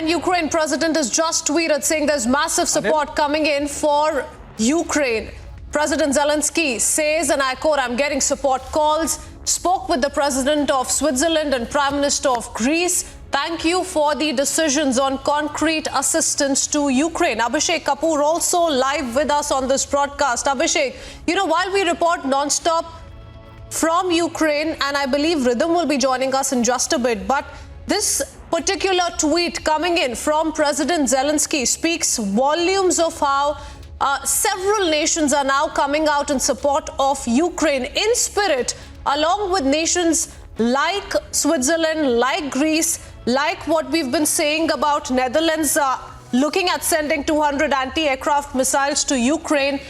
And Ukraine president has just tweeted saying there's massive support coming in for Ukraine. President Zelensky says, and I quote, "I'm getting support calls, spoke with the president of Switzerland and prime minister of Greece. Thank you for the decisions on concrete assistance to Ukraine." Abhishek Kapoor also live with us on this broadcast. Abhishek, while we report non-stop from Ukraine, and I believe Rhythm will be joining us in just a bit, but this particular tweet coming in from President Zelensky speaks volumes of how several nations are now coming out in support of Ukraine in spirit, along with nations like Switzerland, like Greece, like what we've been saying about Netherlands looking at sending 200 anti-aircraft missiles to Ukraine.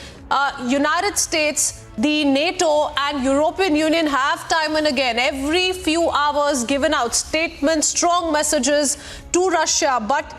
United States, the NATO and European Union have time and again, every few hours, given out statements, strong messages to Russia. But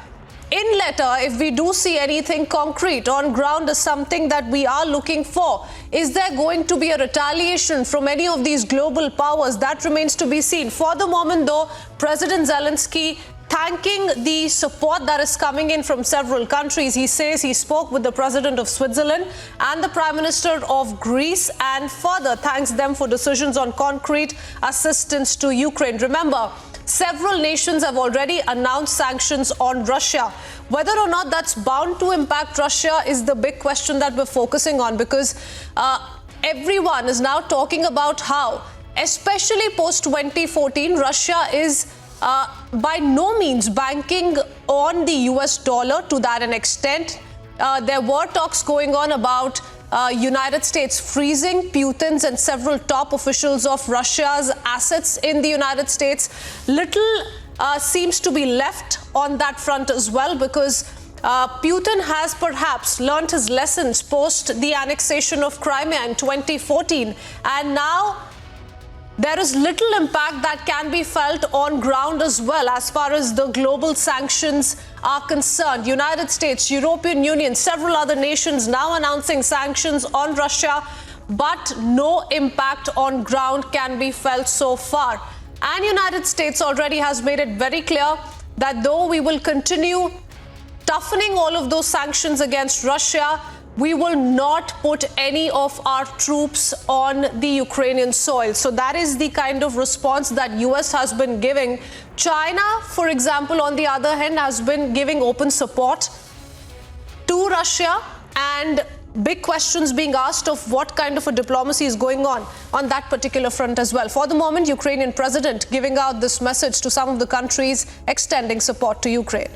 in letter, if we do see anything concrete on ground is something that we are looking for. Is there going to be a retaliation from any of these global powers? That remains to be seen. For the moment, though, President Zelensky thanking the support that is coming in from several countries. He says he spoke with the president of Switzerland and the prime minister of Greece and further thanks them for decisions on concrete assistance to Ukraine. Remember, several nations have already announced sanctions on Russia. Whether or not that's bound to impact Russia is the big question that we're focusing on, because everyone is now talking about how, especially post-2014, Russia is by no means banking on the US dollar to that an extent. There were talks going on about United States freezing Putin's and several top officials of Russia's assets in the United States. Little seems to be left on that front as well, because Putin has perhaps learned his lessons post the annexation of Crimea in 2014, and now there is little impact that can be felt on ground as well as far as the global sanctions are concerned. United States, European Union, several other nations now announcing sanctions on Russia, but no impact on ground can be felt so far. And United States already has made it very clear that though we will continue toughening all of those sanctions against Russia, we will not put any of our troops on the Ukrainian soil. So that is the kind of response that US has been giving. China, for example, on the other hand, has been giving open support to Russia, and big questions being asked of what kind of a diplomacy is going on that particular front as well. For the moment, Ukrainian president giving out this message to some of the countries extending support to Ukraine.